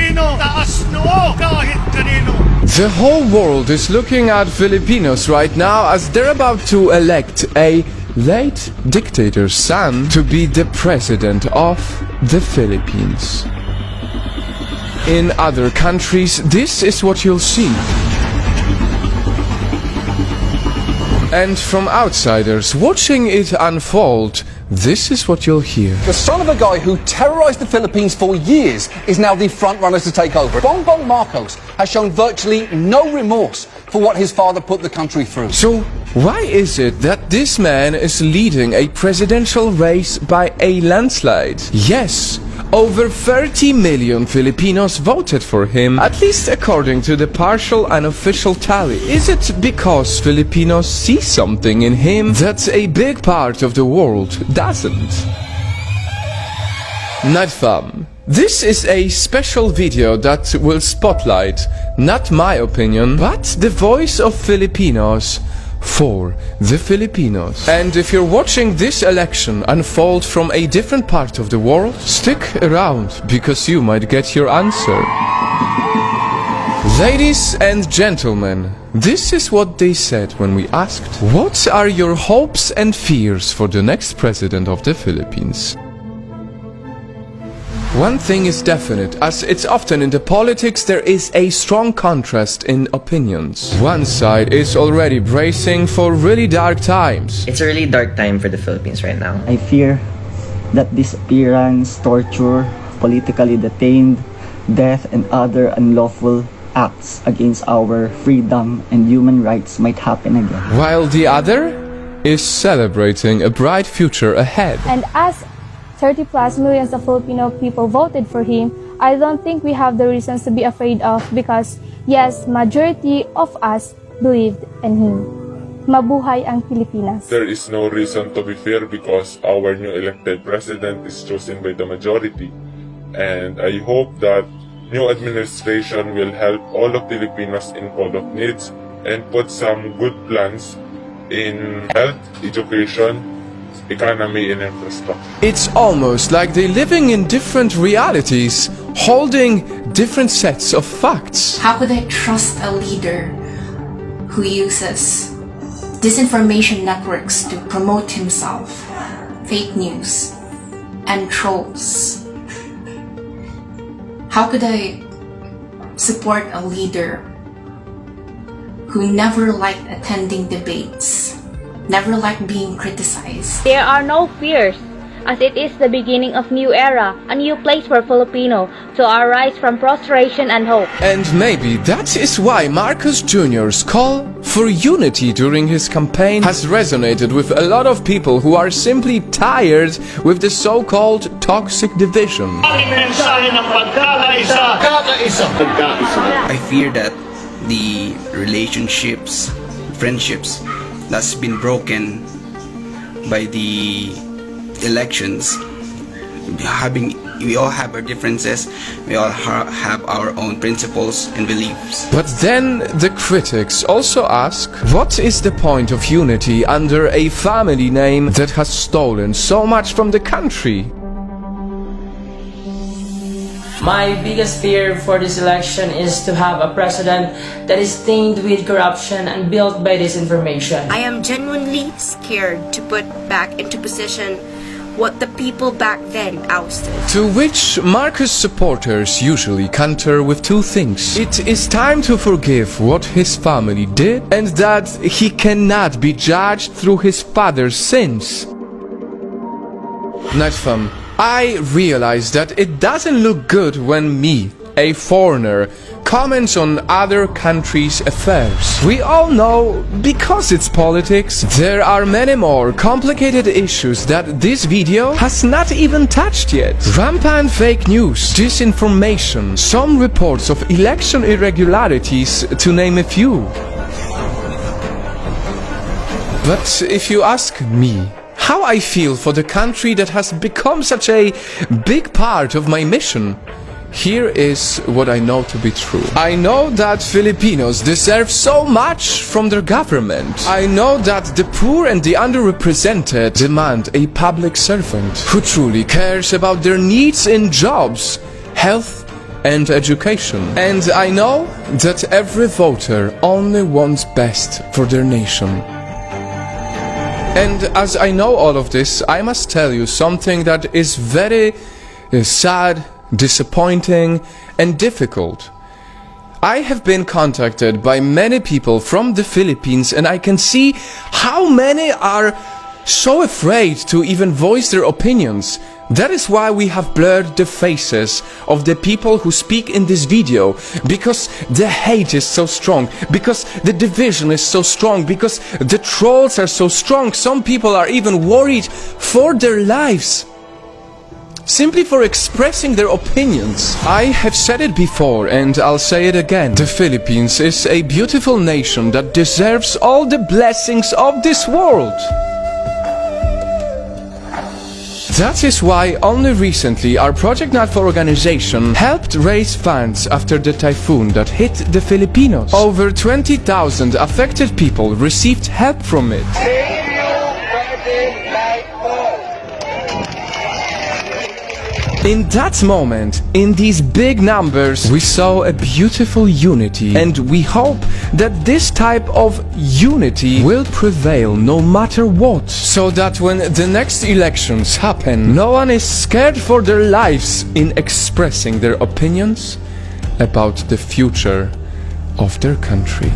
Pilipino, taas noo kahit kanino. The whole world is looking at Filipinos right now as they're about to elect a late dictator's son to be the president of the Philippines. In other countries, this is what you'll see. And from outsiders watching it unfold, this is what you'll hear. The son of a guy who terrorized the Philippines for years is now the front runner to take over. Bongbong Marcos has shown virtually no remorse for what his father put the country through. So, why is it that this man is leading a presidential race by a landslide? Yes, over 30 million Filipinos voted for him, at least according to the partial unofficial tally. Is it because Filipinos see something in him that a big part of the world doesn't? Nightfall. This is a special video that will spotlight, not my opinion, but the voice of Filipinos for the Filipinos. And if you're watching this election unfold from a different part of the world, stick around because you might get your answer. Ladies and gentlemen, this is what they said when we asked, what are your hopes and fears for the next president of the Philippines? One thing is definite, as it's often in the politics, there is a strong contrast in opinions. One side is already bracing for really dark times. It's a really dark time for the Philippines right now. I fear that disappearance, torture, politically detained, death, and other unlawful acts against our freedom and human rights might happen again. While the other is celebrating a bright future ahead. And as 30 plus millions of Filipino people voted for him, I don't think we have the reasons to be afraid of because, yes, majority of us believed in him. Mabuhay ang Pilipinas. There is no reason to be fear because our new elected president is chosen by the majority. And I hope that new administration will help all of Filipinos in call of needs and put some good plans in health, education, economy and infrastructure. It's almost like they're living in different realities, holding different sets of facts. How could I trust a leader who uses disinformation networks to promote himself, fake news, and trolls? How could I support a leader who never liked attending debates, never liked being criticized? There are no fears, as it is the beginning of new era, a new place for Filipino to arise from prostration and hope. And maybe that is why Marcos Jr.'s call for unity during his campaign has resonated with a lot of people who are simply tired with the so-called toxic division. I fear that the relationships, friendships that's been broken by the elections, we all have our differences, we all have our own principles and beliefs. But then the critics also ask, what is the point of unity under a family name that has stolen so much from the country? My biggest fear for this election is to have a president that is stained with corruption and built by disinformation. I am genuinely scared to put back into position what the people back then ousted. To which Marcos supporters usually counter with two things. It is time to forgive what his family did and that he cannot be judged through his father's sins. Nightfall. I realize that it doesn't look good when me, a foreigner, comments on other countries' affairs. We all know, because it's politics, there are many more complicated issues that this video has not even touched yet. Rampant fake news, disinformation, some reports of election irregularities, to name a few. But if you ask me, how I feel for the country that has become such a big part of my mission, here is what I know to be true. I know that Filipinos deserve so much from their government. I know that the poor and the underrepresented demand a public servant who truly cares about their needs in jobs, health, and education. And I know that every voter only wants best for their nation. And as I know all of this, I must tell you something that is very sad, disappointing, and difficult. I have been contacted by many people from the Philippines, and I can see how many are so afraid to even voice their opinions. That is why we have blurred the faces of the people who speak in this video, because the hate is so strong, because the division is so strong, because the trolls are so strong. Some people are even worried for their lives, simply for expressing their opinions. I have said it before and I'll say it again. The Philippines is a beautiful nation that deserves all the blessings of this world. That is why only recently our Project Nightfall organization helped raise funds after the typhoon that hit the Filipinos. Over 20,000 affected people received help from it. In that moment, in these big numbers, we saw a beautiful unity, and we hope that this type of unity will prevail no matter what, so that when the next elections happen, no one is scared for their lives in expressing their opinions about the future of their country.